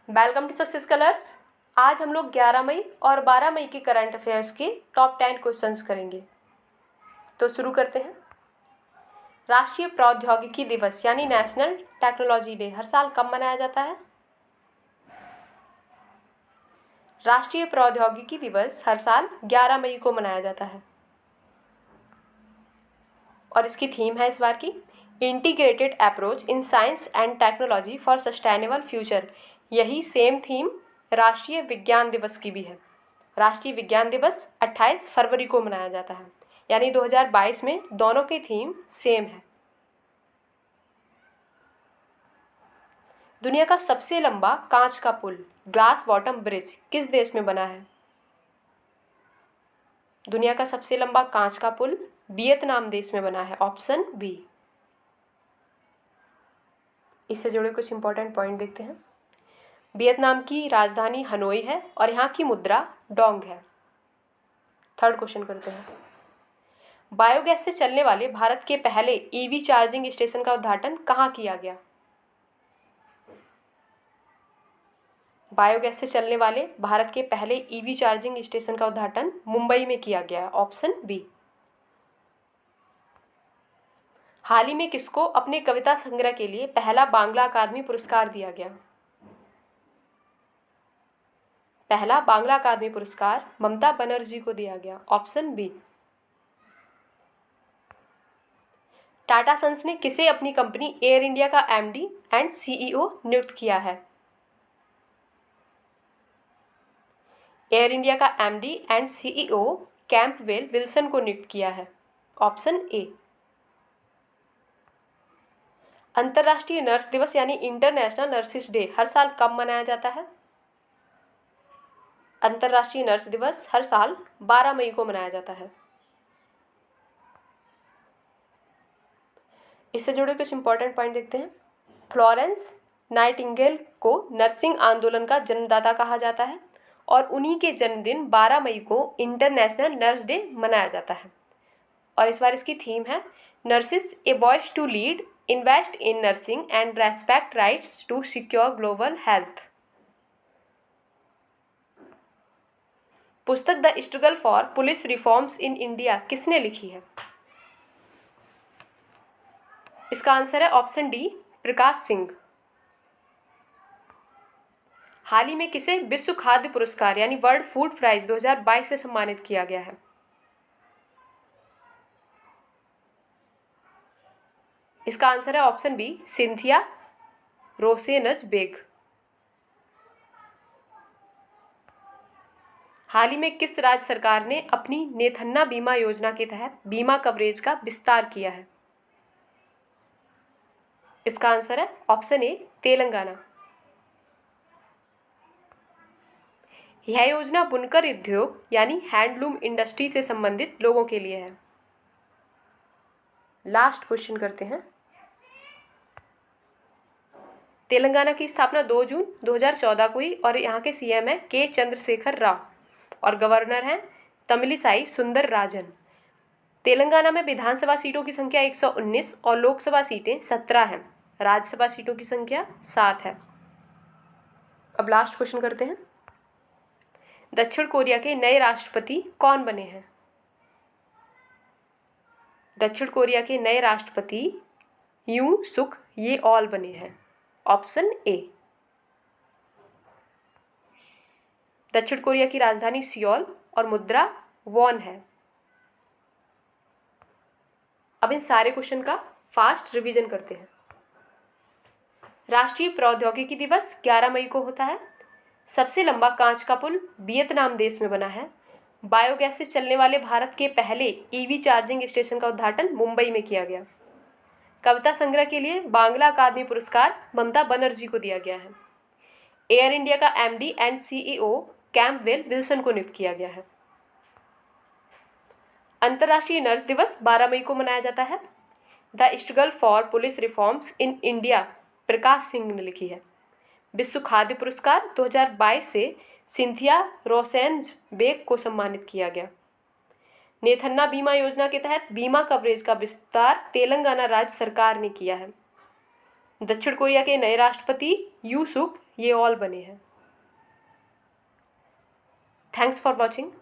Welcome to success colours. आज हम लोग 11 मई और 12 मई के करंट अफेयर्स के टॉप 10 क्वेश्चंस करेंगे। तो शुरू करते हैं। राष्ट्रीय प्रौद्योगिकी दिवस यानी नेशनल टेक्नोलॉजी डे हर साल कब मनाया जाता है? राष्ट्रीय प्रौद्योगिकी दिवस हर साल 11 मई को मनाया जाता है और इसकी थीम है इस बार की integrated approach in science and technology for sustainable future. यही सेम थीम राष्ट्रीय विज्ञान दिवस की भी है। राष्ट्रीय विज्ञान दिवस 28 फरवरी को मनाया जाता है, यानी 2022 में दोनों की थीम सेम है। दुनिया का सबसे लंबा कांच का पुल ग्लास बॉटम ब्रिज किस देश में बना है? दुनिया का सबसे लंबा कांच का पुल वियतनाम देश में बना है, ऑप्शन बी। इससे जुड़े कुछ इंपॉर्टेंट पॉइंट देखते हैं। वियतनाम की राजधानी हनोई है और यहाँ की मुद्रा डोंग है। थर्ड क्वेश्चन करते हैं। बायोगैस से चलने वाले भारत के पहले ईवी चार्जिंग स्टेशन का उद्घाटन कहाँ किया गया? बायोगैस से चलने वाले भारत के पहले ईवी चार्जिंग स्टेशन का उद्घाटन मुंबई में किया गया, ऑप्शन बी। हाल ही में किसको अपने कविता संग्रह के लिए पहला बांग्ला अकादमी पुरस्कार दिया गया? पहला बांग्ला अकादमी पुरस्कार ममता बनर्जी को दिया गया, ऑप्शन बी। टाटा सन्स ने किसे अपनी कंपनी एयर इंडिया का एमडी एंड सीईओ नियुक्त किया है? एयर इंडिया का MD and CEO Campbell Wilson को नियुक्त किया है, ऑप्शन ए। अंतर्राष्ट्रीय नर्स दिवस यानी इंटरनेशनल नर्सिस डे हर साल कब मनाया जाता है? अंतर्राष्ट्रीय नर्स दिवस हर साल 12 मई को मनाया जाता है। इससे जुड़े कुछ इंपॉर्टेंट पॉइंट देखते हैं। फ्लोरेंस नाइटिंगेल को नर्सिंग आंदोलन का जन्मदाता कहा जाता है और उन्हीं के जन्मदिन 12 मई को इंटरनेशनल नर्स डे मनाया जाता है। और इस बार इसकी थीम है nurses a voice to lead, invest in nursing and respect rights to secure global health. पुस्तक the struggle for police reforms in India किसने लिखी है? इसका आंसर है ऑप्शन डी, प्रकाश सिंह। हाल ही में किसे विश्व खाद्य पुरस्कार यानी वर्ल्ड फूड प्राइज 2022 से सम्मानित किया गया है? इसका आंसर है ऑप्शन बी, सिंथिया रोसेनज बेग। हाल ही में किस राज्य सरकार ने अपनी नेथन्ना बीमा योजना के तहत बीमा कवरेज का विस्तार किया है? इसका आंसर है ऑप्शन ए, तेलंगाना। यह योजना बुनकर उद्योग यानी हैंडलूम इंडस्ट्री से संबंधित लोगों के लिए है। लास्ट क्वेश्चन करते हैं। तेलंगाना की स्थापना 2 जून 2014 को हुई और यहाँ के सीएम है के चंद्रशेखर राव और गवर्नर हैं तमिलिसाई सुंदर राजन। तेलंगाना में विधानसभा सीटों की संख्या 119 और लोकसभा सीटें 17 हैं। राज्यसभा सीटों की संख्या 7 है। अब लास्ट क्वेश्चन करते हैं। दक्षिण कोरिया के नए राष्ट्रपति कौन बने हैं? दक्षिण कोरिया के नए राष्ट्रपति यूं सुक येओल बने हैं, ऑप्शन ए। दक्षिण कोरिया की राजधानी सियोल और मुद्रा वॉन है। अब इन सारे क्वेश्चन का फास्ट रिवीजन करते हैं। राष्ट्रीय प्रौद्योगिकी दिवस 11 मई को होता है। सबसे लंबा कांच का पुल वियतनाम देश में बना है। बायोगैस से चलने वाले भारत के पहले ईवी चार्जिंग स्टेशन का उद्घाटन मुंबई में किया गया। कविता संग्रह के लिए बांग्ला अकादमी पुरस्कार ममता बनर्जी को दिया गया है। एयर इंडिया का MD and CEO Campbell Wilson को नियुक्त किया गया है। अंतर्राष्ट्रीय नर्स दिवस 12 मई को मनाया जाता है। The struggle for police reforms in India Prakash Singh ने लिखी है। विश्व खाद्य पुरस्कार 2022 से सिंथिया रोसेंज बेग को सम्मानित किया गया। नेथन्ना बीमा योजना के तहत बीमा कवरेज का विस्तार तेलंगाना राज्य सरकार ने किया है। दक्षिण कोरिया के नए राष्ट्रपति यूसुक ये ऑल बने हैं। Thanks for watching.